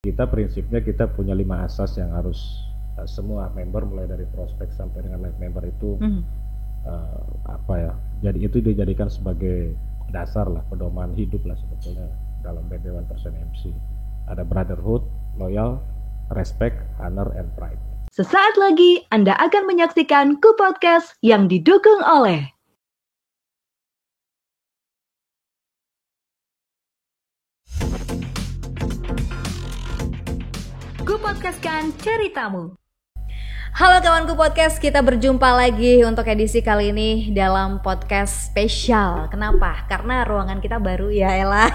Kita prinsipnya kita punya 5 asas yang harus semua member mulai dari prospek sampai dengan live member itu jadi itu dijadikan sebagai dasar lah, pedoman hidup lah sebetulnya dalam BB 1% MC. Ada brotherhood, loyal, respect, honor, and pride. Sesaat lagi Anda akan menyaksikan Ku Podcast yang didukung oleh Ku Podcastkan ceritamu. Halo kawanku podcast, kita berjumpa lagi untuk edisi kali ini dalam podcast spesial. Kenapa? Karena ruangan kita baru ya Ella.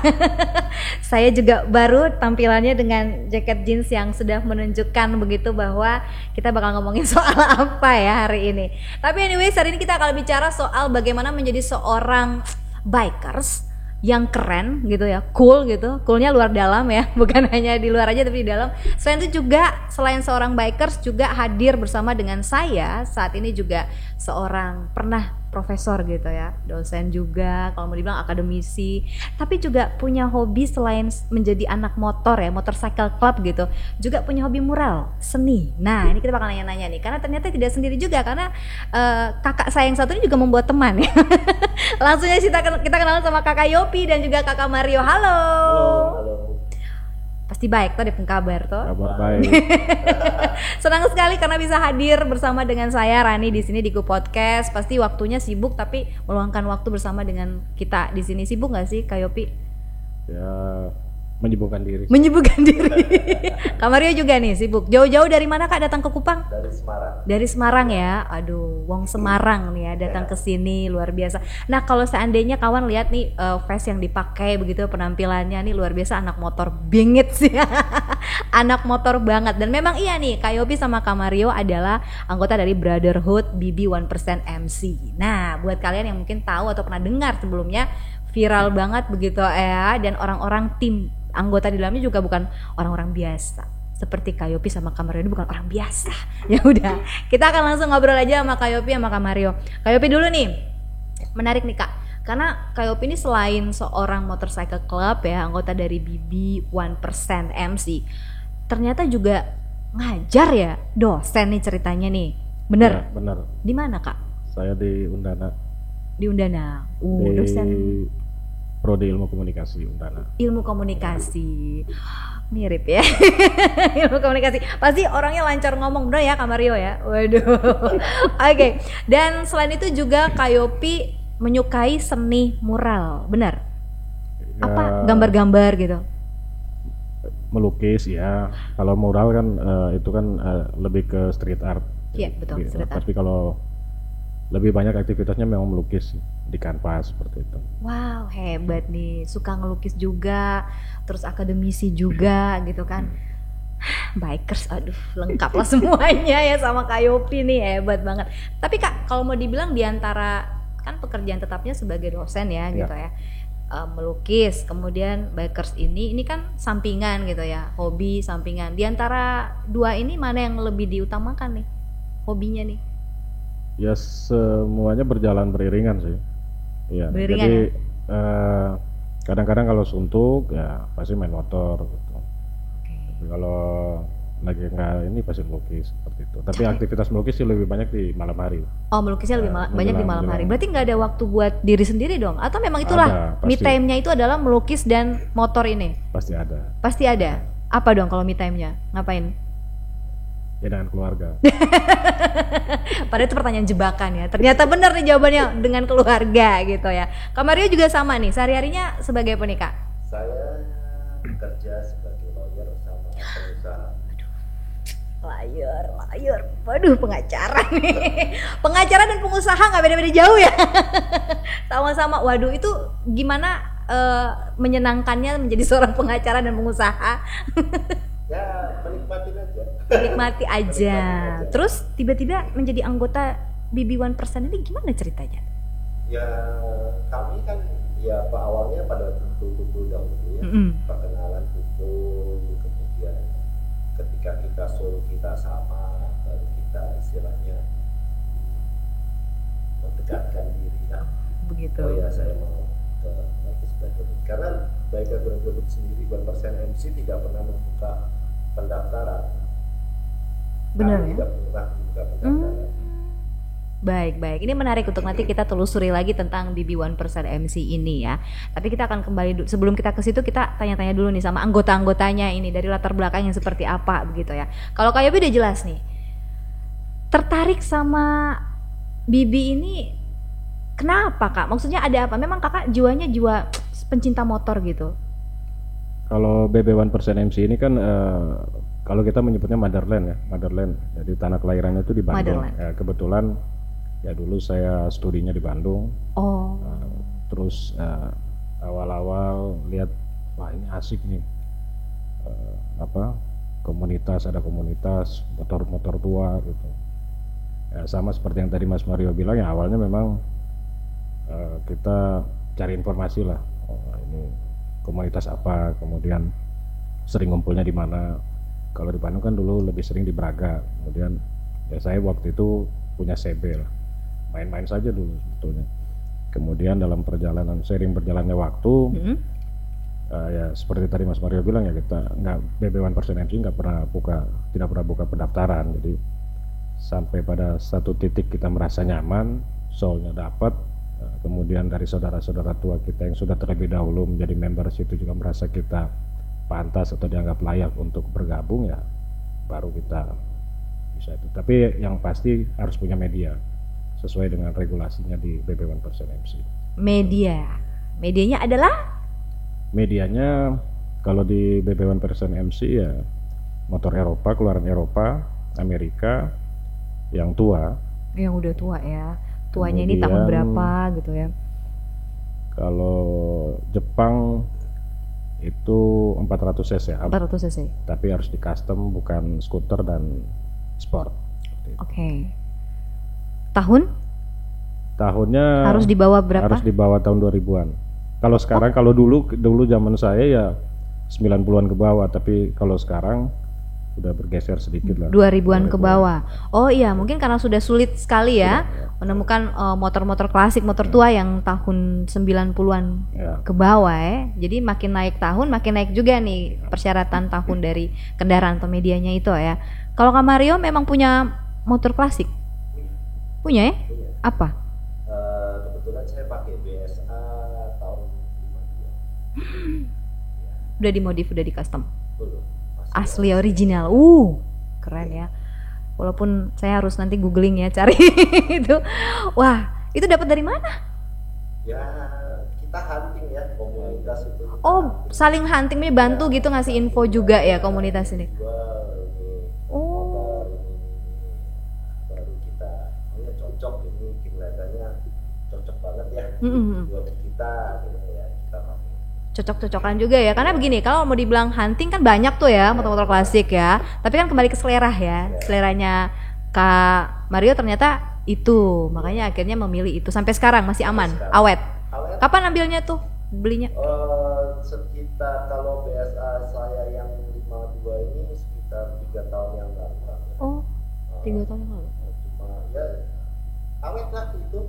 Saya juga baru tampilannya dengan jaket jeans yang sudah menunjukkan begitu bahwa kita bakal ngomongin soal apa ya hari ini. Tapi anyways, hari ini kita akan bicara soal bagaimana menjadi seorang bikers yang keren gitu ya, cool gitu, coolnya luar dalam ya, bukan hanya di luar aja tapi di dalam. Selain itu juga, selain seorang bikers juga hadir bersama dengan saya saat ini juga seorang pernah profesor gitu ya, dosen juga, kalau mau dibilang akademisi, tapi juga punya hobi selain menjadi anak motor ya, motorcycle club gitu, juga punya hobi mural, seni. Nah ini kita bakal nanya-nanya nih, karena ternyata tidak sendiri juga, karena kakak saya yang satu ini juga membuat teman ya. Langsung aja kita kenalan sama kakak Yopi dan juga kakak Mario. Halo. Halo. Pasti baik toh, dipun kabar toh. Kabar baik. Senang sekali karena bisa hadir bersama dengan saya Rani di sini di Ku Podcast. Pasti waktunya sibuk tapi meluangkan waktu bersama dengan kita di sini. Sibuk nggak sih Kak Yopi? Ya, menyibukkan diri. Menyibukkan diri. Kak Mario juga nih sibuk. Jauh-jauh dari mana Kak datang ke Kupang? Dari Semarang. Dari Semarang ya. Aduh, wong Semarang nih ya datang ke sini, luar biasa. Nah, kalau seandainya kawan lihat nih vest yang dipakai begitu, penampilannya nih luar biasa, anak motor bingit sih. Anak motor banget. Dan memang iya nih, Kak Yopi sama Kak Mario adalah anggota dari Brotherhood BB 1% MC. Nah, buat kalian yang mungkin tahu atau pernah dengar sebelumnya, viral banget begitu ya, dan orang-orang tim anggota di dalamnya juga bukan orang-orang biasa. Seperti Kak Yopi sama Kak Mario ini bukan orang biasa. Ya udah, kita akan langsung ngobrol aja sama Kak Yopi sama Kak Mario. Kak Yopi dulu nih. Menarik nih Kak. Karena Kak Yopi ini selain seorang motorcycle club ya, anggota dari BB 1% MC, ternyata juga ngajar ya, dosen nih ceritanya nih. Bener? Ya, benar. Di mana Kak? Saya di Undana. Di Undana. Di Dosen Prodi Ilmu Komunikasi Undana. ilmu komunikasi. Mirip ya. Ilmu komunikasi. Pasti orangnya lancar ngomong bro ya Kak Mario ya. Waduh. Oke. Dan selain itu juga Kak Yopi menyukai seni mural. Benar? Ya, Apa gambar-gambar gitu? melukis ya. Kalau mural kan itu kan lebih ke street art. Iya, betul, street art. Tapi kalau lebih banyak aktivitasnya memang melukis di kanvas seperti itu. Wow, hebat nih. Suka ngelukis juga, terus akademisi juga gitu kan. Bikers, aduh lengkap lah semuanya ya sama Kak Yopi nih, hebat banget. Tapi Kak, kalau mau dibilang diantara kan pekerjaan tetapnya sebagai dosen ya gitu ya, melukis, kemudian bikers ini kan sampingan gitu ya, hobi sampingan. Diantara dua ini mana yang lebih diutamakan nih hobinya nih? Ya semuanya berjalan beriringan sih. Ya, Beriringan jadi ya? kadang-kadang kalau suntuk ya pasti main motor gitu. Tapi kalau lagi enggak ini pasti melukis seperti itu. Tapi aktivitas melukis sih lebih banyak di malam hari. Oh, melukisnya lebih banyak di malam hari. Berarti nggak ada waktu buat diri sendiri dong? Atau memang itulah Ada, me pasti. time-nya itu adalah melukis dan motor ini? Pasti ada. Pasti ada. Apa dong kalau me time-nya? Ngapain? Ya dengan keluarga. Padahal itu pertanyaan jebakan ya. Ternyata benar nih jawabannya, dengan keluarga gitu ya. Kak Mario juga sama nih. Sehari-harinya sebagai apa nih Kak? Saya bekerja sebagai lawyer sama pengusaha. Lawyer. Waduh, pengacara nih. Pengacara dan pengusaha nggak beda-beda jauh ya. Sama-sama. Waduh, itu gimana menyenangkannya menjadi seorang pengacara dan pengusaha? Ya menikmatin aja. Menikmati aja. Terus tiba-tiba menjadi anggota BB 1% ini gimana ceritanya? Ya kami kan ya awalnya pada kumpul-kumpul dahulu ya, perkenalan kumpul, kemudian ketika kita soul kita sama, baru kita istilahnya mendekatkan diri. Nah, Begitu. oh ya saya mau ke sebagai karena Biker Brotherhood sendiri 1% MC tidak pernah membuka Benar ya? Tidak pernah buka pendaftaran. Baik. Ini menarik untuk nanti kita telusuri lagi tentang BB1% MC ini ya. Tapi kita akan kembali sebelum kita ke situ, kita tanya-tanya dulu nih sama anggota-anggotanya ini dari latar belakang yang seperti apa begitu ya. Kalau Kak Yopi udah jelas nih. Tertarik sama BB ini kenapa Kak? Maksudnya ada apa? Memang Kakak jiwanya jiwa pencinta motor gitu. Kalau BB1% MC ini kan kalau kita menyebutnya Motherland. Jadi tanah kelahirannya itu di Bandung. Ya, kebetulan ya dulu saya studinya di Bandung. Terus awal-awal lihat wah ini asik nih. Ada komunitas motor-motor tua gitu. Ya, sama seperti yang tadi Mas Mario bilang ya, awalnya memang kita cari informasi lah. Ini komunitas apa, kemudian sering ngumpulnya di mana. Kalau di Bandung kan dulu lebih sering di Braga. Kemudian ya saya waktu itu punya CB lah, main-main saja dulu sebetulnya. Kemudian dalam sering berjalannya waktu, ya seperti tadi Mas Mario bilang ya, kita BB1% MC tidak pernah buka pendaftaran. Jadi sampai pada satu titik kita merasa nyaman, soalnya dapat. Kemudian dari saudara-saudara tua kita yang sudah terlebih dahulu menjadi member situ juga merasa kita pantas atau dianggap layak untuk bergabung, ya baru kita bisa itu. Tapi yang pasti harus punya media sesuai dengan regulasinya di BB1% MC. Medianya adalah? Medianya kalau di BB1% MC ya motor Eropa, keluaran Eropa, Amerika yang tua. Yang udah tua ya. Tuanya ini tahun berapa gitu ya? Kalau Jepang itu 400 cc. 400 cc. Tapi harus di custom, bukan skuter dan sport. Oke. Tahunnya harus dibawa berapa? Harus dibawa tahun 2000-an. Kalau sekarang kalau dulu zaman saya ya 90-an ke bawah, tapi kalau sekarang udah bergeser sedikit lah. 2000-an ke bawah. Oh iya, mungkin karena sudah sulit sekali ya menemukan motor-motor klasik, motor tua yang tahun 90-an ke bawah ya. Jadi makin naik tahun, makin naik juga nih persyaratan tahun dari kendaraan atau medianya itu ya. Kalau Kak Mario memang punya motor klasik? Punya ya? Punya. Apa? Kebetulan saya pakai BSA tahun 52. Udah dimodif, udah di custom? Belum. Asli original. Keren ya. Walaupun saya harus nanti googling ya cari itu. Wah, itu dapat dari mana? Ya, kita hunting ya komunitas itu. Saling hunting nih, bantu gitu ngasih info juga ya komunitas ini. Baru kita cocok ini kelihatannya cocok banget ya. Buat kita ya kita pakai. Cocok-cocokan juga ya, karena begini, kalau mau dibilang hunting kan banyak tuh ya motor-motor klasik ya, tapi kan kembali ke selera ya, seleranya Kak Mario ternyata itu, makanya akhirnya memilih itu. Sampai sekarang masih aman, awet. Kapan ambilnya tuh, belinya? Sekitar kalau BSA saya yang 52 ini sekitar 3 tahun yang lalu. 3 tahun yang lalu. Cuma ya awet lah itu,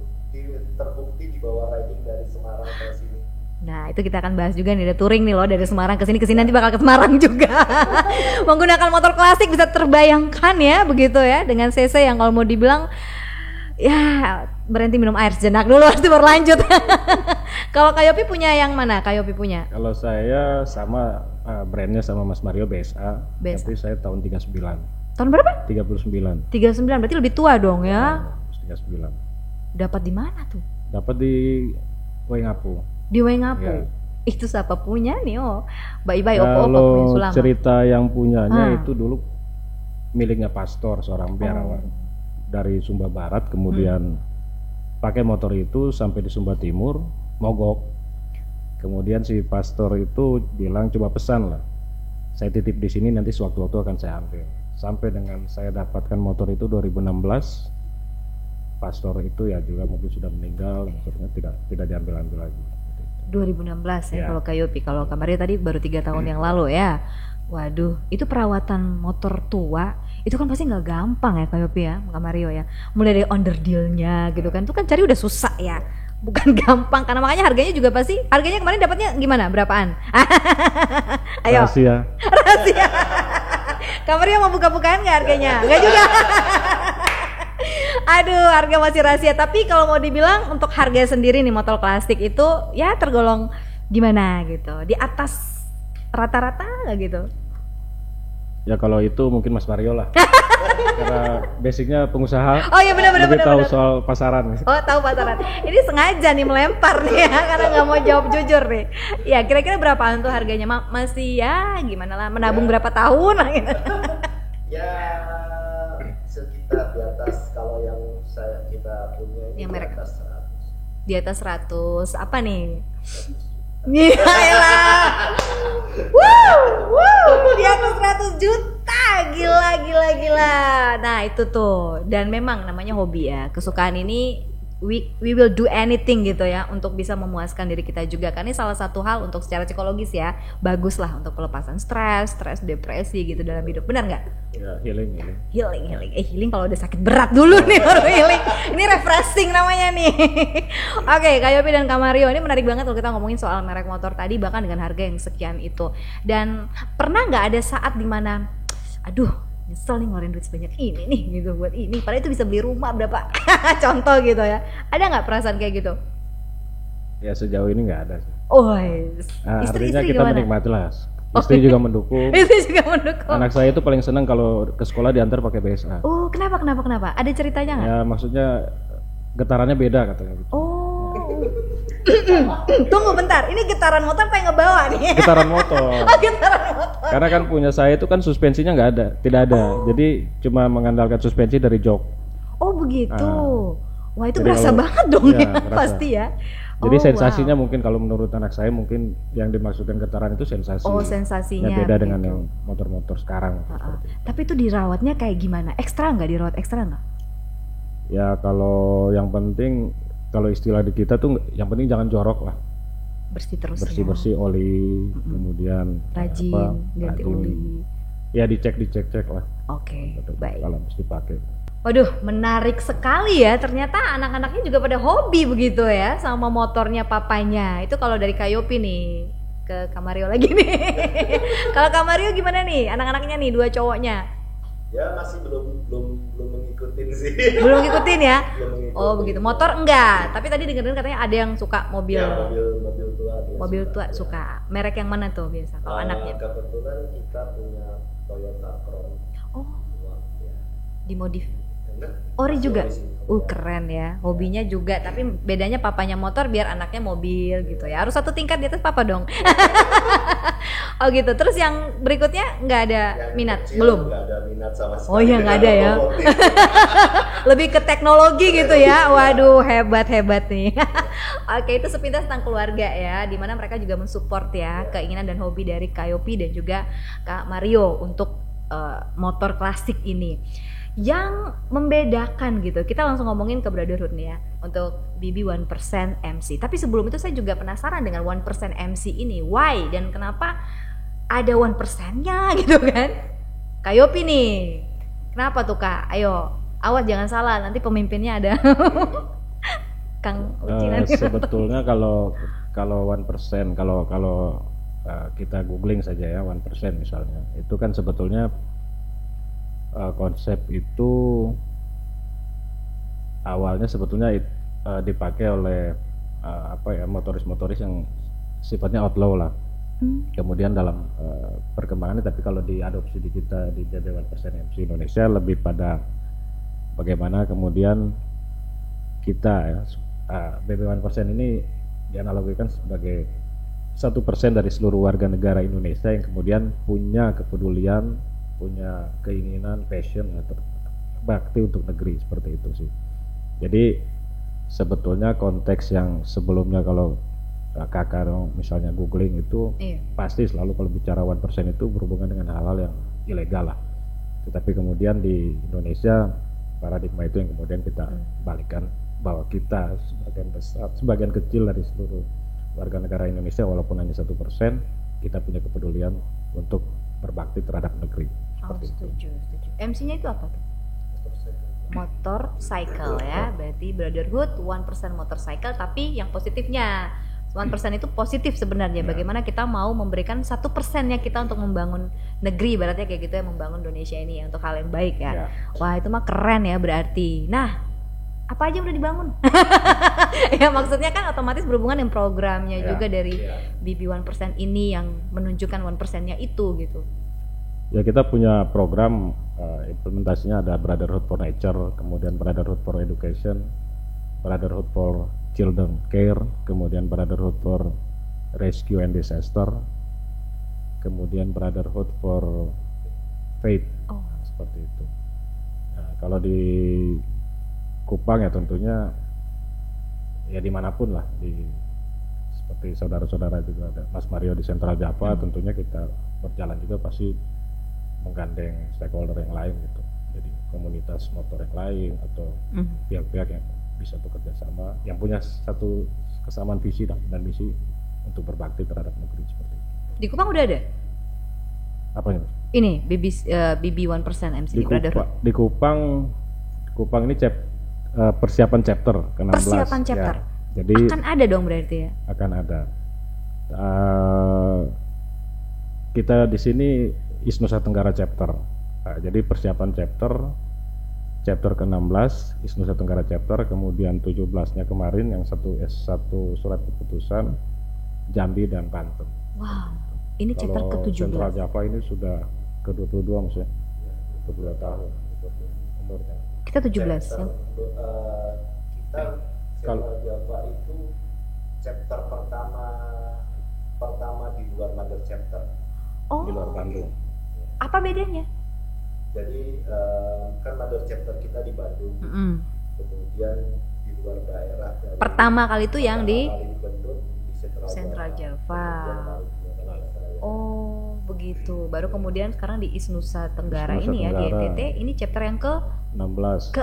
terbukti di bawah riding dari Semarang ke sini. Nah itu kita akan bahas juga nih, ada touring nih loh dari Semarang ke sini nanti bakal ke Semarang juga. Menggunakan motor klasik bisa terbayangkan ya begitu ya, dengan CC yang kalau mau dibilang ya berhenti minum air sejenak dulu nanti baru lanjut. Kalau Kak Yopi punya yang mana? Kak Yopi punya? Kalau saya sama brandnya sama Mas Mario BSA. Tapi saya tahun 39. Tahun berapa? 39. 39 berarti lebih tua dong ya? 39. Dapat di mana tuh? Dapat di Waingapu. Di Waingapu. Ya. Itu siapa punya nih? Bye-bye Opo-opo punya Sulama. Cerita yang punyanya itu dulu miliknya pastor, seorang biarawan dari Sumba Barat, kemudian pakai motor itu sampai di Sumba Timur, mogok. Kemudian si pastor itu bilang coba pesan lah, saya titip di sini, nanti sewaktu-waktu akan saya ambil. Sampai dengan saya dapatkan motor itu 2016, pastor itu ya juga mobil sudah meninggal, motornya tidak diambil lagi. 2016 ya kalau Kak Yopi. Kalau Kak Mario tadi baru 3 tahun yang lalu ya. Waduh, itu perawatan motor tua itu kan pasti nggak gampang ya Kak Yopi ya, Kak Mario ya. Mulai dari onderdilnya gitu kan, itu kan cari udah susah ya, bukan gampang. Karena makanya harganya juga pasti, harganya kemarin dapatnya gimana, berapaan? Ayo. Rahasia. Kamarnya mau buka-bukaan nggak harganya? Nggak juga. Aduh, harga masih rahasia. Tapi kalau mau dibilang untuk harga sendiri nih motor klasik itu ya tergolong gimana gitu? Di atas rata-rata nggak gitu? Ya kalau itu mungkin Mas Mario lah. Karena basicnya pengusaha. Oh iya benar-benar. Lebih tahu soal pasaran. Oh tahu pasaran. Ini sengaja nih melempar nih ya, karena nggak mau jawab jujur nih. Ya kira-kira berapaan tuh harganya? Masih ya gimana lah, menabung berapa tahun lah gitu. Ya sekitar di atas, kalau yang kita punya ini yang di merek atas 100. Di atas 100 apa nih? Yaelah. Di atas 100 juta. Gila. Nah, itu tuh. Dan memang namanya hobi ya. Kesukaan ini we will do anything gitu ya untuk bisa memuaskan diri kita juga. Karena ini salah satu hal untuk secara psikologis ya. Bagus lah untuk pelepasan stres, depresi gitu dalam hidup. Benar nggak? Ya, healing. Healing kalau udah sakit berat dulu nih baru healing. Ini refreshing namanya nih. Oke, Kak Yopi dan Kak Mario, ini menarik banget kalau kita ngomongin soal merek motor tadi, bahkan dengan harga yang sekian itu. Dan pernah nggak ada saat dimana, aduh nyesel nih ngeluarin duit sebanyak ini nih gitu buat ini, padahal itu bisa beli rumah berapa contoh gitu ya. Ada nggak perasaan kayak gitu? Ya sejauh ini nggak ada sih. Istri artinya kita gimana? menikmati lah. Istri juga mendukung. Istri juga mendukung. Anak saya itu paling senang kalau ke sekolah diantar pakai BSA. Oh, kenapa? Ada ceritanya nggak? Ya maksudnya getarannya beda katanya gitu. Oh. Tunggu bentar, ini getaran motor apa yang ngebawa nih? Getaran motor. Getaran motor. Karena kan punya saya itu kan suspensinya tidak ada. Jadi cuma mengandalkan suspensi dari jok. Oh begitu. Wah itu Jadi berasa kalau- banget dong ya, ya, berasa. pasti ya. Jadi Oh, sensasinya wow. mungkin kalau menurut anak saya mungkin yang dimaksudkan getaran itu sensasi. Oh sensasinya. Ya beda dengan begitu. yang motor-motor sekarang. Tapi itu dirawatnya kayak gimana? Ekstra nggak dirawat ekstra nggak? Ya kalau yang penting, kalau istilah di kita tuh yang penting jangan jorok lah. Bersih terus. Bersih oli, kemudian Rajin, ganti rajin. oli. Ya dicek lah. Oke, baik. Kalau mesti pakai. Waduh, menarik sekali ya. Ternyata anak-anaknya juga pada hobi begitu ya sama motornya papanya. Itu kalau dari Kak Yopi nih, ke Kak Mario lagi nih. Kalau Kak Mario gimana nih? Anak-anaknya nih, dua cowoknya. Ya masih belum mengikutin sih. Belum ngikutin ya? Belum ngikutin. Oh begitu. Motor enggak, tapi tadi dengerin katanya ada yang suka mobil. Ya, mobil tua dia Mobil tua ya. suka. Merek yang mana tuh biasa kalau anaknya? Kebetulan kita punya Toyota Crown Oh, tua ya. dimodif. Bener? Ori Masih juga. ori sih. Keren ya. Hobinya juga, tapi bedanya papanya motor biar anaknya mobil gitu ya. Harus satu tingkat di atas papa dong. Oh gitu. Terus yang berikutnya nggak ada Yang minat? kecil Belum. nggak ada minat sama sekali. Oh iya nggak ada ya. Otomotif. Lebih ke teknologi gitu ya. Waduh, hebat nih. Oke, itu sepintas tentang keluarga ya, dimana mereka juga mensupport ya keinginan dan hobi dari Kak Yopi dan juga Kak Mario untuk motor klasik ini. Yang membedakan gitu, kita langsung ngomongin ke Brotherhood nih ya, untuk BB 1% MC. Tapi sebelum itu saya juga penasaran dengan 1% MC ini, why dan kenapa ada 1%-nya gitu kan? Kak Yopi nih, kenapa tuh Kak? Ayo, awas jangan salah, nanti pemimpinnya ada Kang Uci nanti. Sebetulnya kalau 1%, kalau kita googling saja ya 1% misalnya, itu kan sebetulnya konsep itu awalnya sebetulnya dipakai oleh motoris-motoris yang sifatnya outlaw lah. Kemudian dalam perkembangannya, tapi kalau diadopsi di kita di BB 1% MC Indonesia lebih pada bagaimana kemudian kita ya, BB 1% ini dianalogikan sebagai 1% dari seluruh warga negara Indonesia yang kemudian punya kepedulian, punya keinginan, passion atau bakti untuk negeri, seperti itu sih. Jadi sebetulnya konteks yang sebelumnya kalau kakak misalnya googling itu pasti selalu kalau bicara 1% itu berhubungan dengan hal-hal yang ilegal lah. Tetapi kemudian di Indonesia paradigma itu yang kemudian kita balikan, bahwa kita sebagian kecil dari seluruh warga negara Indonesia walaupun hanya 1%, kita punya kepedulian untuk berbakti terhadap negeri. Oh, setuju. MC-nya itu apa tuh? Motorcycle ya, berarti Brotherhood 1% motorcycle, tapi yang positifnya 1% itu positif sebenarnya. Bagaimana kita mau memberikan 1%-nya kita untuk membangun negeri, berarti kayak gitu ya, membangun Indonesia ini untuk hal yang baik ya. Wah, itu mah keren ya berarti. Nah, apa aja udah dibangun? Ya maksudnya kan otomatis berhubungan dengan programnya juga dari BB 1% ini yang menunjukkan 1%-nya itu gitu. Ya, kita punya program implementasinya ada Brotherhood for Nature, kemudian Brotherhood for Education, Brotherhood for Children Care, kemudian Brotherhood for Rescue and Disaster, kemudian Brotherhood for Faith, seperti itu. Nah, kalau di Kupang ya tentunya ya dimanapun lah, seperti saudara-saudara juga ada Mas Mario di Central Java, tentunya kita berjalan juga pasti menggandeng stakeholder yang lain gitu. Jadi komunitas motor yang lain atau pihak-pihak yang bisa bekerja sama, yang punya satu kesamaan visi dan misi untuk berbakti terhadap negeri seperti itu. Di Kupang udah ada? Apanya? Ini BB 1% MC Brotherhood. Di Kupang ini persiapan chapter ke-16. Persiapan chapter. Ya, jadi akan ada dong berarti ya? Akan ada. Kita di sini East Nusa Tenggara chapter. Jadi persiapan chapter ke-16 East Nusa Tenggara chapter, kemudian 17-nya kemarin yang satu surat keputusan Jambi dan Banten. Wow, ini chapter ke-17. Central Java ini sudah ke-22 maksudnya. 22 tahun umurnya. Kita 17 ya. Kita Central Java itu chapter pertama di luar Mother chapter. Di luar Bandung. Apa bedanya? Jadi kan Mother chapter kita di Bandung, kemudian di luar daerah. Pertama kali itu yang di Central Java. Oh begitu. Baru kemudian sekarang di East Nusa Tenggara ini ya, di NTT ini chapter yang ke-16.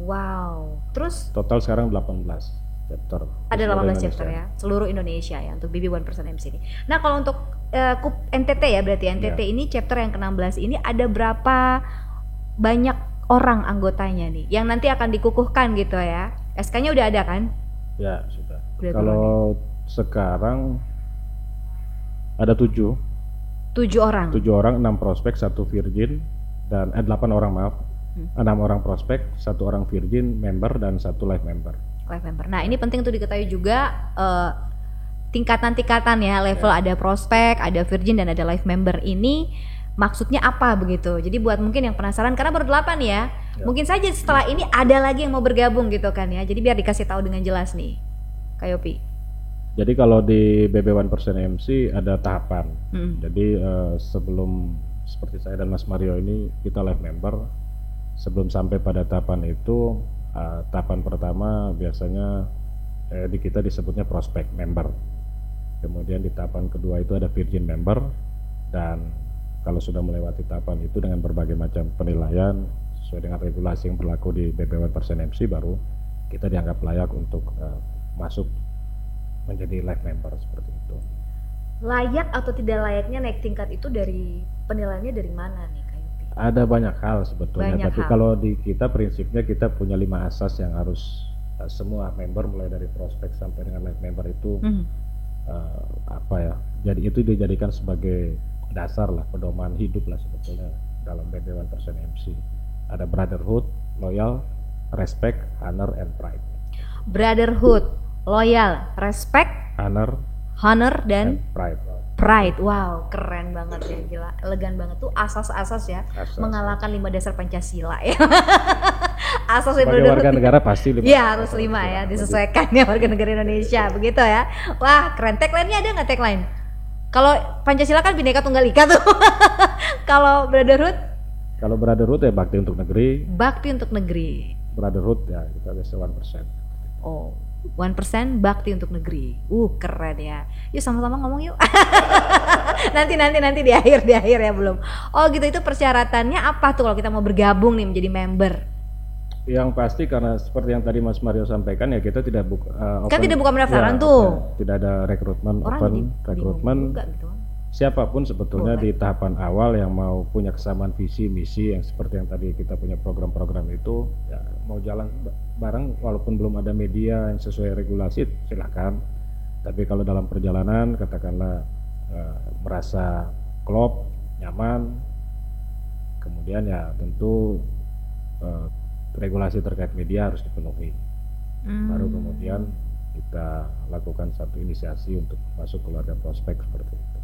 Wow. Terus total sekarang 18 chapter. Ada 18 chapter ya, seluruh Indonesia ya untuk BB 1% MC ini. Nah kalau untuk NTT ya, berarti NTT ini chapter yang ke-16 ini ada berapa banyak orang anggotanya nih yang nanti akan dikukuhkan gitu ya? SK-nya udah ada kan? Ya sudah. Kalau sekarang ada 7 orang. 7 orang, 6 prospek, 1 virgin dan 8 orang maaf. 6 orang prospek, 1 orang virgin member dan 1 live member. Nah ini penting untuk diketahui juga tingkatan-tingkatan ya, level ada prospek, ada virgin dan ada live member ini maksudnya apa begitu. Jadi buat mungkin yang penasaran karena baru 8 ya. Mungkin saja setelah ini ada lagi yang mau bergabung gitu kan ya. Jadi biar dikasih tahu dengan jelas nih. Kak Yopi. Jadi kalau di BB 1% MC ada tahapan. Jadi sebelum seperti saya dan Mas Mario ini kita live member, sebelum sampai pada tahapan itu tahapan pertama biasanya di kita disebutnya prospek member. Kemudian di tahapan kedua itu ada virgin member, dan kalau sudah melewati tahapan itu dengan berbagai macam penilaian sesuai dengan regulasi yang berlaku di BB 1% MC baru kita dianggap layak untuk masuk menjadi live member seperti itu. Layak atau tidak layaknya naik tingkat itu dari penilaiannya dari mana nih Kak Yopi? Ada banyak hal sebetulnya, tapi kalau di kita prinsipnya kita punya 5 asas yang harus semua member mulai dari prospek sampai dengan live member itu jadi itu dijadikan sebagai dasar lah, pedoman hidup lah sebetulnya dalam BB 1% MC. Ada brotherhood, loyal, respect, honor, and pride. Brotherhood, loyal, respect, honor dan pride. Wow, keren banget ya, gila, elegan banget tuh asas-asas ya. Mengalahkan 5 dasar Pancasila ya. Asas sebagai warga negara pasti 5. Iya, harus 5 ya, disesuaikan ya warga negara Indonesia, begitu ya. Wah, keren. Tagline-nya ada nggak tagline? Kalau Pancasila kan Bhinneka Tunggal Ika tuh. Kalau brotherhood? Kalau brotherhood ya bakti untuk negeri. Bakti untuk negeri. Brotherhood ya kita biasa 1%. Oh, 1% bakti untuk negeri. Keren ya. Yuk sama-sama ngomong yuk. nanti di akhir ya belum. Oh gitu, itu persyaratannya apa tuh kalau kita mau bergabung nih menjadi member? Yang pasti karena seperti yang tadi Mas Mario sampaikan ya kita tidak buka kan tidak buka pendaftaran tuh. Tidak ada rekrutmen, open rekrutmen. Gitu. siapapun sebetulnya di tahapan awal yang mau punya kesamaan visi misi yang seperti yang tadi kita punya program-program itu, ya mau jalan bareng walaupun belum ada media yang sesuai regulasi silakan. Tapi kalau dalam perjalanan katakanlah merasa klop, nyaman, kemudian ya tentu regulasi terkait media harus dipenuhi. Baru kemudian kita lakukan satu inisiasi untuk masuk keluarga prospek seperti itu.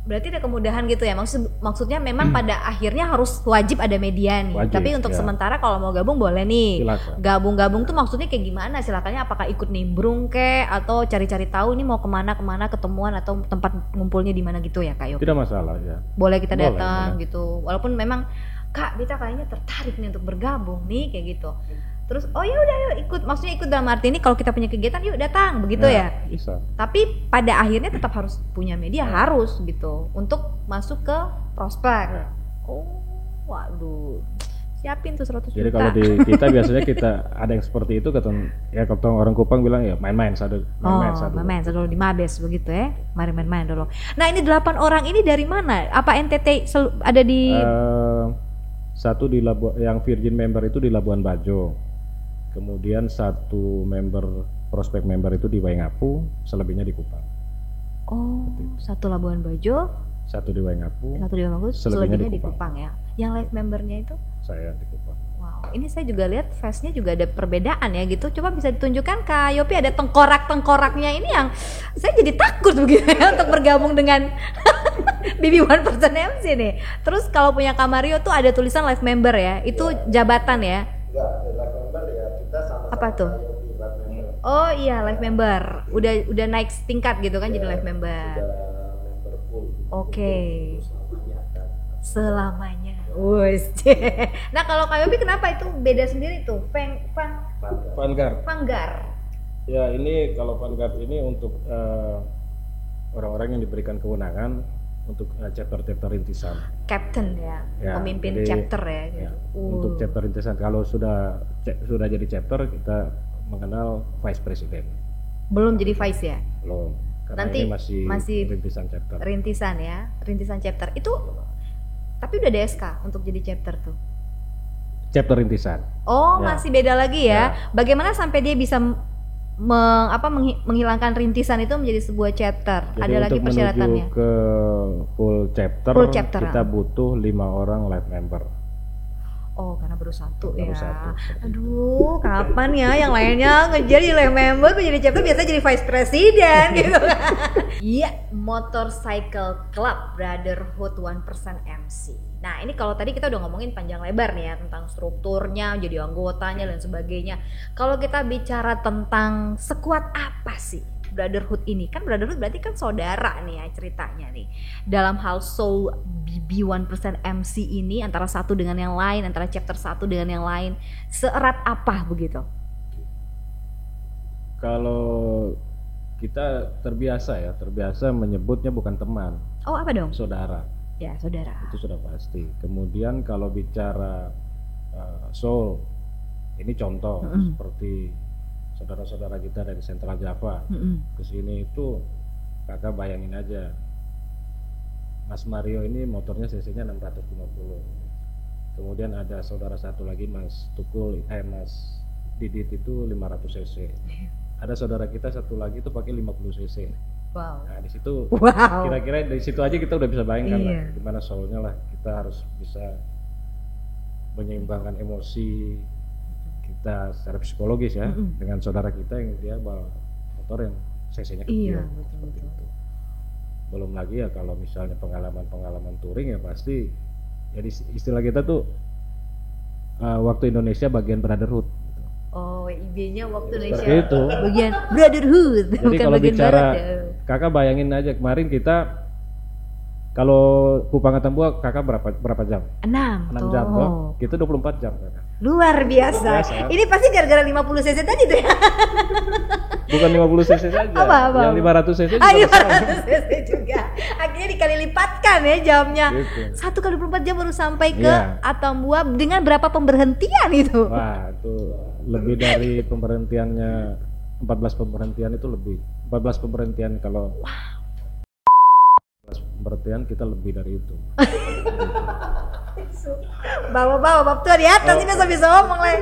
Berarti ada kemudahan gitu ya, maksudnya memang pada akhirnya harus wajib ada media nih. Wajib, tapi untuk ya. sementara kalau mau gabung boleh nih. Silakan. Gabung tuh maksudnya kayak gimana? Silakannya apakah ikut nimbrung kek atau cari-cari tahu nih mau kemana ketemuan atau tempat ngumpulnya di mana gitu ya Kak Yopi? Tidak masalah ya. Boleh kita Boleh, datang boleh. gitu. Walaupun memang Kak Bita kayaknya tertarik nih untuk bergabung nih kayak gitu. Terus oh ya udah yuk ikut, maksudnya ikut dalam arti ini kalau kita punya kegiatan yuk datang begitu ya. Bisa. Tapi pada akhirnya tetap harus punya media, harus gitu untuk masuk ke prospek. Ya. Oh, waduh. Siapin tuh 100 Jadi juta. kalau di kita biasanya kita ada yang seperti itu ketemu orang Kupang bilang ya main-main satu. Main dulu di Mabes begitu ya. Mari main-main dulu. Nah, ini 8 orang ini dari mana? Apa NTT ada di Satu di yang Virgin member itu di Labuan Bajo. Kemudian satu prospek member itu di Waingapu, selebihnya di Kupang. Oh, satu Labuan Bajo, Satu di Waingapu, satu di Bagus, selebihnya di Kupang ya. Yang live membernya itu? saya di Kupang. Wow, ini saya juga lihat face-nya juga ada perbedaan ya gitu. Coba bisa ditunjukkan Kak Yopi, ada tengkorak-tengkoraknya ini yang saya jadi takut begitu ya untuk bergabung dengan BB1% MC nih. Terus kalau punya Kak Mario tuh ada tulisan live member ya. Itu jabatan ya. Enggak, live member ya kita sama-sama. Apa tuh? Live member. Oh iya, live member. Udah naik tingkat gitu kan jadi live member. Sudah member full. Oke. Selamanya kan. Selamanya. Wes. Nah, kalau Kak Yopi kenapa itu beda sendiri tuh? Vanguard. Vanguard. Ya ini kalau Vanguard ini untuk orang-orang yang diberikan kewenangan untuk chapter-chapter rintisan. Captain ya, pemimpin jadi, chapter ya. Gitu. Ya, untuk chapter rintisan. Kalau sudah jadi chapter kita mengenal vice president. Belum jadi vice ya? Belum. Karena Nanti ini masih masih rintisan chapter. Rintisan ya, rintisan chapter itu. Tapi udah ada SK untuk jadi chapter tuh. Chapter rintisan. Oh, Ya. masih beda lagi ya. Ya. Bagaimana sampai dia bisa menghilangkan rintisan itu menjadi sebuah chapter? Jadi ada lagi persyaratannya? menuju ke full chapter, kita butuh 5 orang live member. Oh, karena baru satu Baru ya. satu. Aduh, kapan ya yang lainnya ngejar jadi live member, gue jadi chapter biasa jadi vice president gitu kan. Iya, Motorcycle Club Brotherhood 1% MC. Nah, ini kalau tadi kita udah ngomongin panjang lebar nih ya tentang strukturnya, jadi anggotanya dan sebagainya. Kalau kita bicara tentang sekuat apa sih Brotherhood ini? Kan Brotherhood berarti kan saudara nih ya ceritanya nih. Dalam hal Soul BB1% MC ini antara satu dengan yang lain, antara chapter satu dengan yang lain, seerat apa begitu? Kalau kita terbiasa menyebutnya bukan teman, Oh, apa dong? saudara. Ya, saudara. Itu sudah pasti. Kemudian kalau bicara soul, ini contoh seperti saudara-saudara kita dari Central Java ke sini itu kakak bayangin aja, Mas Mario ini motornya cc-nya 650. Kemudian ada saudara satu lagi Mas Tukul, Mas Didit itu 500 cc. Ada saudara kita satu lagi itu pakai 50 cc. Wow. Nah di situ Wow. kira-kira dari situ aja kita udah bisa bayangkan Iya. lah gimana soulnya lah, kita harus bisa menyeimbangkan emosi kita secara psikologis ya dengan saudara kita yang dia bawa motor yang cc-nya kecil. Iya, betul. Itu. Belum lagi ya kalau misalnya pengalaman touring ya pasti ya istilah kita tuh waktu Indonesia bagian brotherhood. Oh, WIB-nya waktu Seperti Indonesia itu. bagian brotherhood, Jadi bukan kalau bagian bicara barat ya. kakak bayangin aja kemarin kita kalau Kupang Atambua kakak berapa jam? 6 jam toh. Kita 24 jam kakak. Luar biasa. Luar biasa. Ini pasti gara-gara 50 cc tadi tuh ya. Bukan 50 cc saja. Apa? Yang 500 cc juga Ah, besar. 500 cc juga. Akhirnya dikali lipatkan ya jamnya. Gitu. 1 kali 24 jam baru sampai ke Iya. Atambua dengan berapa pemberhentian itu? Wah, itu lebih dari pemberhentiannya 14 pemberhentian itu lebih. 14 pemberhentian kalau berarti kita lebih dari itu. Bapak tuh di atas ini bisa ngomong lah.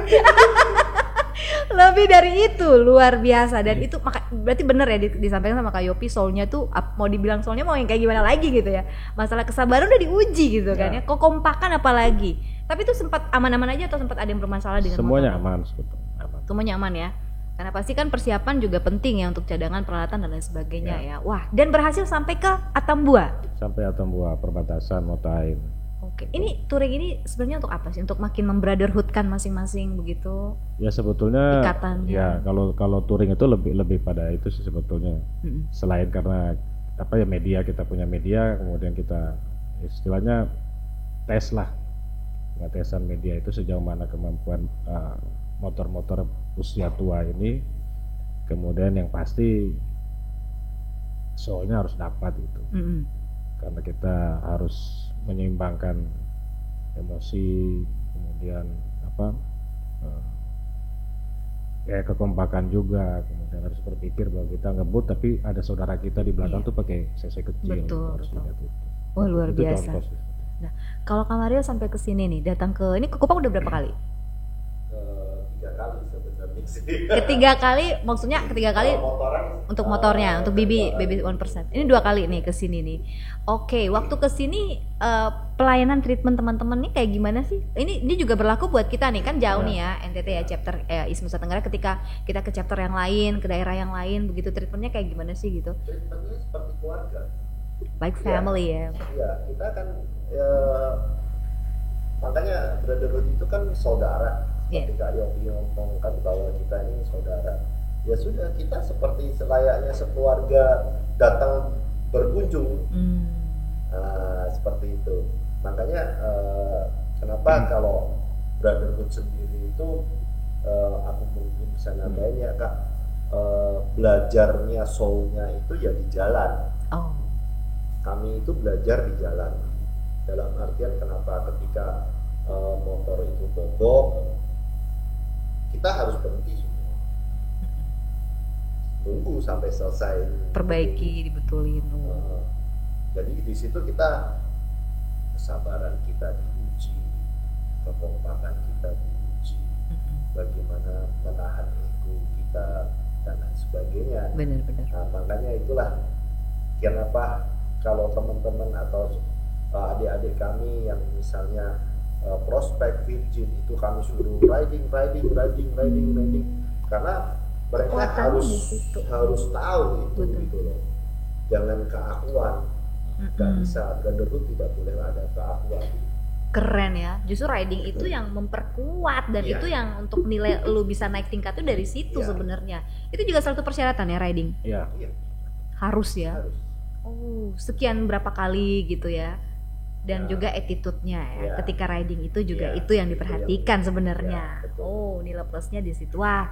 Lebih dari itu, luar biasa. Dan itu berarti bener ya disampaikan sama Kak Yopi, soulnya tuh mau dibilang soulnya mau yang kayak gimana lagi gitu ya. Masalah kesabaran udah diuji gitu kan ya. Kekompakan apalagi. Tapi itu sempat aman-aman aja atau sempat ada yang bermasalah dengan semuanya motornya? Aman sebetulnya. Aman. Semuanya aman ya. Karena pasti kan persiapan juga penting ya untuk cadangan peralatan dan lain sebagainya ya. Wah, dan berhasil sampai ke Atambua. Sampai Atambua, perbatasan Motain. Oke. Ini touring ini sebenarnya untuk apa sih? Untuk makin membrotherhoodkan masing-masing begitu. Ya sebetulnya ikatannya. Ya kalau touring itu lebih pada itu sih sebetulnya. Selain karena apa ya, media, kita punya media, kemudian kita istilahnya tes lah. Pengetesan media itu sejauh mana kemampuan motor-motor usia tua ini, kemudian yang pasti soalnya harus dapat gitu. Karena kita harus menyeimbangkan emosi, kemudian ya kekompakan juga, kemudian harus berpikir bahwa kita ngebut tapi ada saudara kita di belakang tuh pakai cc kecil. Betul. Itu. Wah, luar itu biasa. contoh. Nah, kalau Kak Mario sampai ke sini nih, datang ke ini ke Kupang udah berapa kali? 3 kali sebenarnya sih. Ketiga kali untuk motornya, untuk baby 1%. Ini 2 kali nih ke sini nih. Oke, waktu ke sini pelayanan treatment teman-teman nih kayak gimana sih? Ini juga berlaku buat kita nih, kan jauh nih ya NTT ya, chapter East Nusa Tenggara. Ketika kita ke chapter yang lain, ke daerah yang lain, begitu treatmentnya kayak gimana sih gitu? Treatmentnya seperti keluarga. Like family ya. Iya, kita kan makanya brotherhood itu kan saudara. Ketika Yopi ngomong kan bahwa kita ini saudara, ya sudah, kita seperti selayaknya sekeluarga datang berkunjung. Seperti itu. Makanya kenapa kalau brotherhood sendiri itu aku mungkin bisa nambahin ya Kak, belajarnya soulnya itu ya di jalan. Kami itu belajar di jalan. Dalam artian kenapa ketika motor itu mogok, kita harus berhenti semua, tunggu sampai selesai, perbaiki, dibetulin. Jadi di situ kita, kesabaran kita diuji, kekompakan kita diuji, bagaimana menahan ego kita dan lain sebagainya. Benar-benar. Nah, makanya itulah kenapa kalau teman-teman atau adik-adik kami yang misalnya prospek virgin itu kami suruh riding karena mereka harus tahu itu gitu loh. Jangan keakuan. Gak bisa, brotherhood tidak boleh ada keakuan. Keren ya, justru riding itu yang memperkuat dan itu yang untuk nilai lu bisa naik tingkat itu dari situ sebenarnya. Itu juga salah satu persyaratan ya riding. Iya. Harus ya. Sekian berapa kali gitu ya. Dan juga attitude-nya ya. Ketika riding itu juga itu yang diperhatikan sebenarnya. Nilai plusnya di situ. Wah,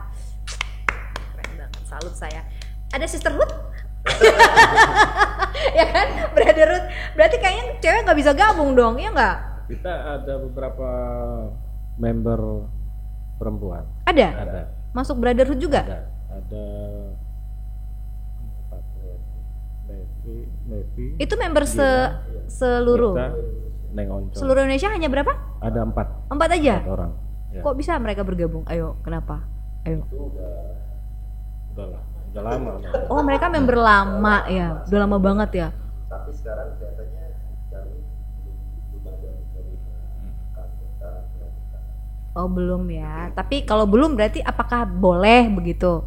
keren banget, salut saya. Ada sisterhood? Ya kan, brotherhood. Berarti kayaknya cewek nggak bisa gabung dong, ya nggak? Kita ada beberapa member perempuan. Ada. Masuk brotherhood juga? Ada Nevi. Itu member seluruh. Kita, Neng Oncom. Seluruh Indonesia hanya berapa? Ada 4. 4 aja? 4 orang. Ya. Kok bisa mereka bergabung? Ayo, kenapa? Ayo. Udah lama. Oh, mereka member lama ya. Udah lama banget ya. Tapi sekarang kelihatannya kami belum ada anggota. Oh, belum ya. Tapi kalau belum berarti apakah boleh begitu?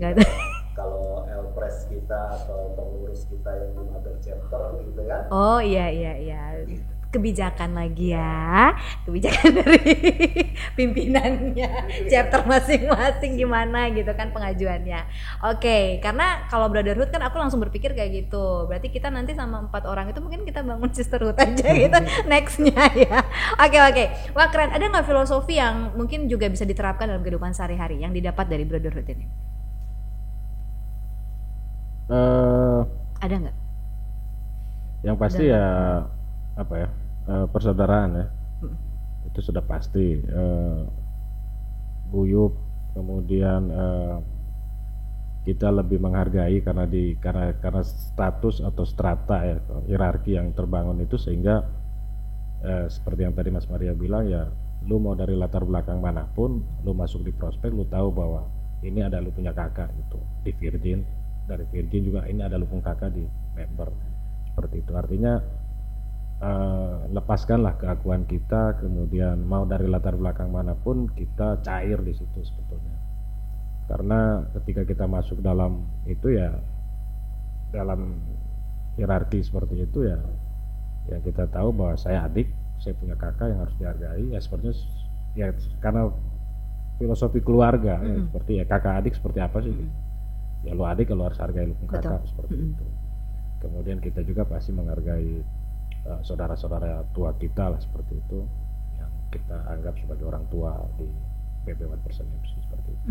Nggak tahu. Kalau Elpres kita atau pengurus kita yang belum ada chapter gitu kan. Oh iya. Kebijakan lagi ya. Kebijakan dari pimpinannya, chapter masing-masing gimana gitu kan pengajuannya. Oke, karena kalau brotherhood kan aku langsung berpikir kayak gitu. Berarti kita nanti sama 4 orang itu mungkin kita bangun sisterhood aja gitu nextnya ya. Oke. Wah, keren. Ada nggak filosofi yang mungkin juga bisa diterapkan dalam kehidupan sehari-hari yang didapat dari brotherhood ini? Ada nggak? Yang pasti persaudaraan ya. Itu sudah pasti. Guyup, kemudian kita lebih menghargai karena status atau strata ya, hierarki yang terbangun itu, sehingga seperti yang tadi Mas Maria bilang ya, lu mau dari latar belakang manapun, lu masuk di prospek, lu tahu bahwa ini ada lu punya kakak gitu di Virgin, dari Virgin juga ini ada lu punya kakak di member, seperti itu. Artinya lepaskanlah keakuan kita, kemudian mau dari latar belakang manapun kita cair di situ sebetulnya. Karena ketika kita masuk dalam itu ya, dalam hierarki seperti itu ya, ya kita tahu bahwa saya adik, saya punya kakak yang harus dihargai ya, sepertinya ya karena filosofi keluarga ya, seperti ya kakak adik seperti apa sih gitu. Ya lu adik kalau harus hargai lu punya kakak, seperti itu. Kemudian kita juga pasti menghargai saudara-saudara tua kita lah, seperti itu, yang kita anggap sebagai orang tua di PB One Person MC, seperti itu.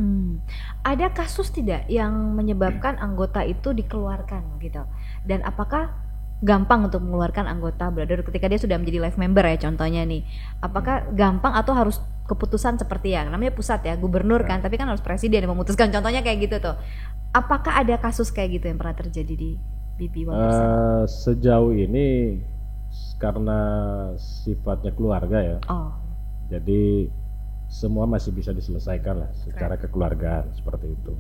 Ada kasus tidak yang menyebabkan anggota itu dikeluarkan gitu? Dan apakah gampang untuk mengeluarkan anggota brother ketika dia sudah menjadi live member ya, contohnya nih? Apakah gampang atau harus keputusan seperti yang namanya pusat ya, gubernur kan, tapi kan harus presiden yang memutuskan, contohnya kayak gitu tuh. Apakah ada kasus kayak gitu yang pernah terjadi di BB One Person? Sejauh ini karena sifatnya keluarga ya, jadi semua masih bisa diselesaikan lah secara kekeluargaan, seperti itu.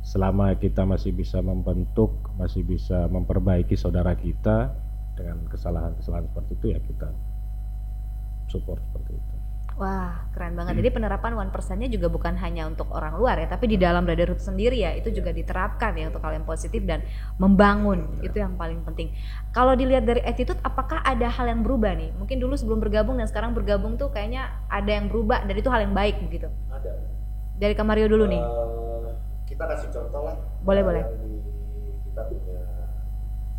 Selama kita masih bisa membentuk, masih bisa memperbaiki saudara kita dengan kesalahan-kesalahan seperti itu ya, kita support seperti itu. Wah, keren banget. Jadi penerapan 1%-nya juga bukan hanya untuk orang luar ya, tapi di dalam brotherhood sendiri ya, itu juga diterapkan ya untuk hal yang positif dan membangun. Itu yang paling penting. Kalau dilihat dari attitude, apakah ada hal yang berubah nih? Mungkin dulu sebelum bergabung dan sekarang bergabung tuh kayaknya ada yang berubah dan itu hal yang baik begitu. Ada. Dari Kak Mario dulu nih. Kita kasih contoh lah. Boleh. Kita punya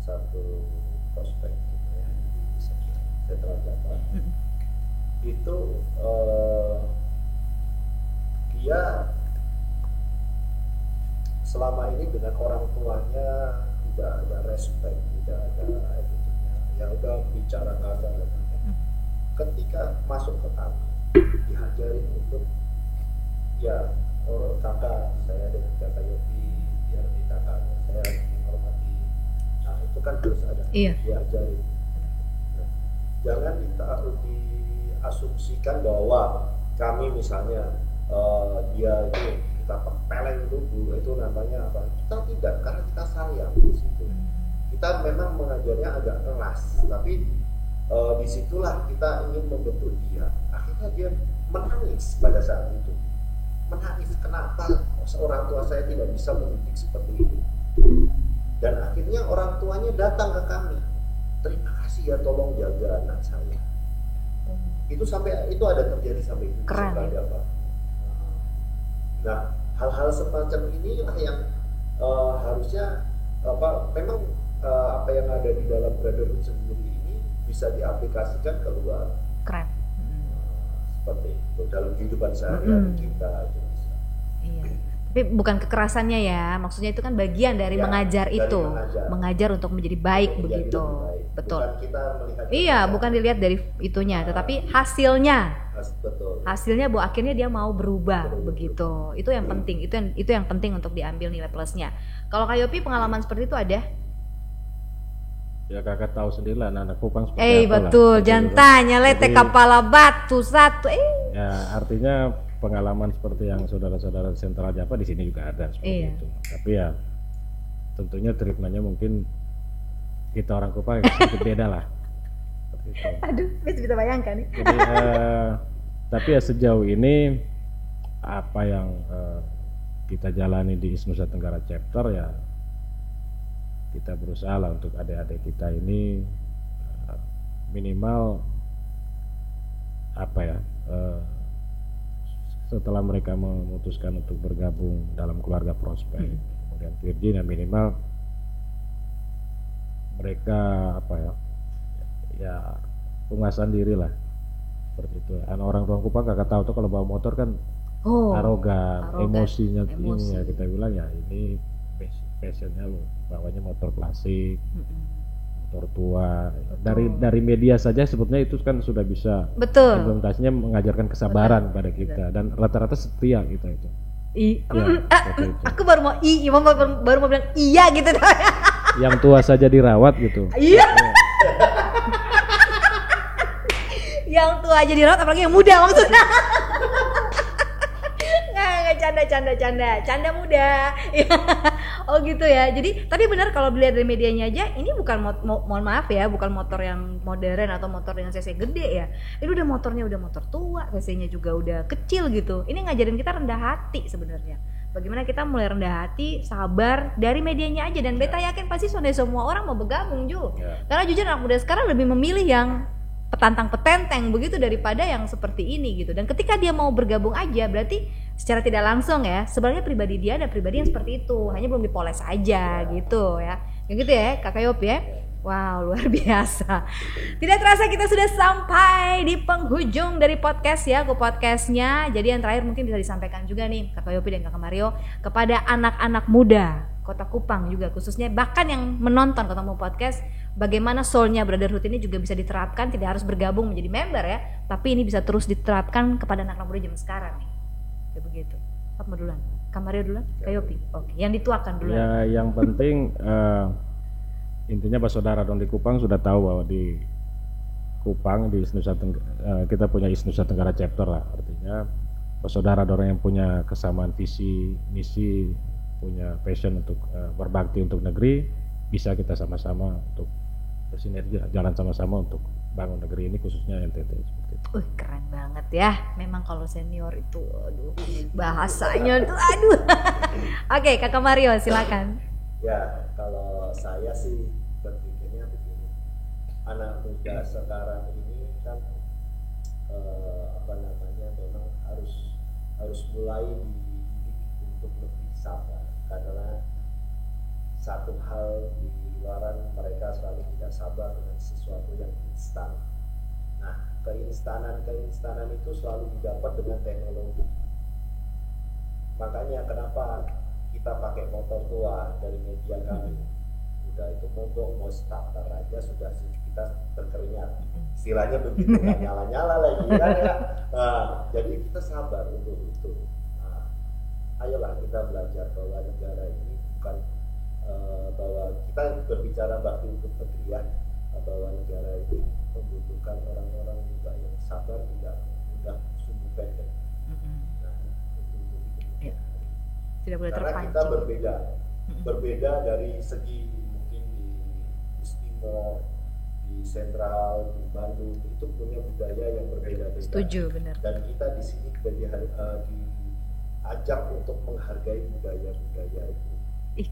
satu prospek gitu ya, di Sentral Jawa. Itu dia selama ini dengan orang tuanya tidak ada respect, tidak ada attitude-nya, ya udah bicara kasar. Ketika masuk ke kami diajarin untuk ya kakak saya dengan kakak Yopi, biar di kakaknya saya menghormati. Nah itu kan harus ada, diajarin. Nah, jangan diasumsikan bahwa kami misalnya dia itu kita peleng dulu, itu namanya apa? Kita tidak, karena kita sayang di situ. Kita memang mengajarnya agak keras, tapi disitulah kita ingin membentuk dia. Akhirnya dia menangis pada saat itu. Menangis, kenapa orang tua saya tidak bisa mendidik seperti ini? Dan akhirnya orang tuanya datang ke kami, terima kasih ya, tolong jaga anak saya. Itu ada terjadi sampai itu. Keren. Nah, hal-hal semacam inilah yang harusnya memang apa yang ada di dalam brotherhood sendiri ini bisa diaplikasikan keluar. Keren. Seperti itu dalam kehidupan sehari-hari kita itu bisa. Iya. Tapi bukan kekerasannya ya, maksudnya itu kan bagian dari mengajar itu, mengajar untuk menjadi baik begitu. Betul. Bukan kita melihat. Iya, bukan dilihat dari itunya, tetapi hasilnya. Betul. Hasilnya bahwa akhirnya dia mau berubah begitu. Itu yang penting. Itu yang penting untuk diambil nilai plusnya. Kalau Kak Yopi pengalaman seperti itu ada? Ya kakak tahu sendiri lah anak Kupang seperti apa betul, lah. jangan tanya lete kepala batu satu. Ya artinya pengalaman seperti yang saudara-saudara Sentral Java di sini juga ada seperti itu. Tapi ya tentunya treatmentnya mungkin kita orang Kupang sedikit beda lah. Seperti itu. Aduh, bisa bayangkan nih. Jadi, tapi ya sejauh ini apa yang kita jalani di Nusa Tenggara Chapter ya, kita berusaha lah untuk adik-adik kita ini minimal setelah mereka memutuskan untuk bergabung dalam keluarga prospek kemudian Virgin, ya minimal mereka ya penguasaan diri lah, seperti itu. Orang tua Kupang kakak tahu tuh kalau bawa motor kan arogan, emosinya ini ya, kita bilang ya ini passionnya lo bawanya motor klasik, motor tua. Dari media saja sebetulnya itu kan sudah bisa implementasinya mengajarkan kesabaran pada kita. Dan rata-rata setia kita itu. Aku baru mau baru mau bilang iya gitu. Yang tua saja dirawat gitu. Iya. Yang tua aja dirawat, apalagi yang muda maksudnya. Nggak, canda muda. Oh gitu ya. Jadi tapi benar kalau dilihat dari medianya aja, ini bukan mohon maaf ya, bukan motor yang modern atau motor dengan cc gede ya. Ini udah motornya udah motor tua, cc-nya juga udah kecil gitu. Ini ngajarin kita rendah hati sebenarnya. Bagaimana kita mulai rendah hati, sabar dari medianya aja, dan beta yakin pasti semua orang mau bergabung Ju. Karena jujur anak muda sekarang lebih memilih yang petantang-petenteng begitu daripada yang seperti ini gitu. Dan ketika dia mau bergabung aja, berarti secara tidak langsung ya, sebenarnya pribadi dia ada pribadi yang seperti itu, hanya belum dipoles aja gitu ya. Yang gitu ya Kakak Yop ya. Wow, luar biasa. Tidak terasa kita sudah sampai di penghujung dari podcast ya, podcastnya. Jadi yang terakhir mungkin bisa disampaikan juga nih Kakak Yopi dan Kakak Mario kepada anak-anak muda Kota Kupang juga khususnya, bahkan yang menonton Ketemu Podcast, bagaimana soulnya Brotherhood ini juga bisa diterapkan, tidak harus bergabung menjadi member ya, tapi ini bisa terus diterapkan kepada anak-anak muda zaman sekarang nih. Ya begitu. Apa duluan? Kak Mario duluan? Kak Yopi? Oke, yang dituakan duluan. Ya yang penting intinya Pak Saudara dong di Kupang sudah tahu bahwa di Kupang di Nusa Tenggara kita punya Nusa Tenggara chapter lah, artinya Pak Saudara orang yang punya kesamaan visi misi, punya passion untuk berbakti untuk negeri, bisa kita sama-sama untuk bersinergi jalan sama-sama untuk bangun negeri ini khususnya NTT seperti itu. Keren banget ya, memang kalau senior itu aduh bahasanya tuh aduh. Oke, Kakak Mario silakan. Ya, kalau saya sih berpikirnya begini, anak muda sekarang ini kan memang harus mulai dididik untuk lebih sabar, karena satu hal di luaran mereka selalu tidak sabar dengan sesuatu yang instan. Nah, keinstanan itu selalu didapat dengan teknologi. Makanya kenapa kita pakai motor tua dari media kami, udah itu mogok mau starter aja sudah kita berkeringat, istilahnya begitu, nggak nyala-nyala lagi kan ya. Nah, jadi kita sabar untuk itu. Nah, ayolah kita belajar bahwa negara ini bukan bahwa kita berbicara bakti untuk negeri ya, bahwa negara ini membutuhkan orang-orang juga yang sabar, tidak mudah sumbu pendek. Nah, itu tidak boleh karena terpancing. kita berbeda dari segi mungkin di Timor, di Sentral, di Bandung itu punya budaya yang berbeda-beda. Setuju, benar. Dan kita di sini diajak untuk menghargai budaya-budaya itu.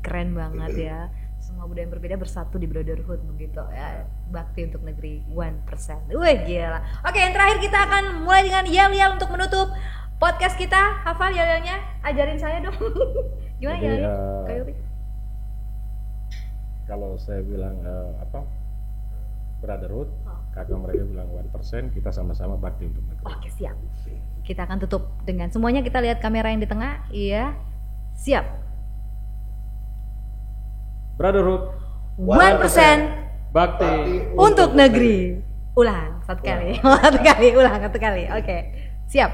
Keren banget ya. Semua budaya yang berbeda bersatu di Brotherhood begitu ya. Bakti untuk negeri 1%. Wih gila. Oke, yang terakhir kita akan mulai dengan yel-yel untuk menutup podcast kita. Hafal yel-yelnya? Ajarin saya dong. Gimana yel-yelnya? Kalau saya bilang Brotherhood, kakak mereka bilang 1%, kita sama-sama bakti untuk negeri. Oke, siap. Kita akan tutup dengan semuanya, kita lihat kamera yang di tengah. Iya. Siap. Brotherhood 1% bakti untuk negeri. Ulang satu kali. Ulang satu kali. Oke. Siap.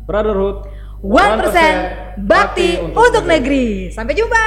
Brotherhood 1% bakti untuk negeri. Sampai jumpa.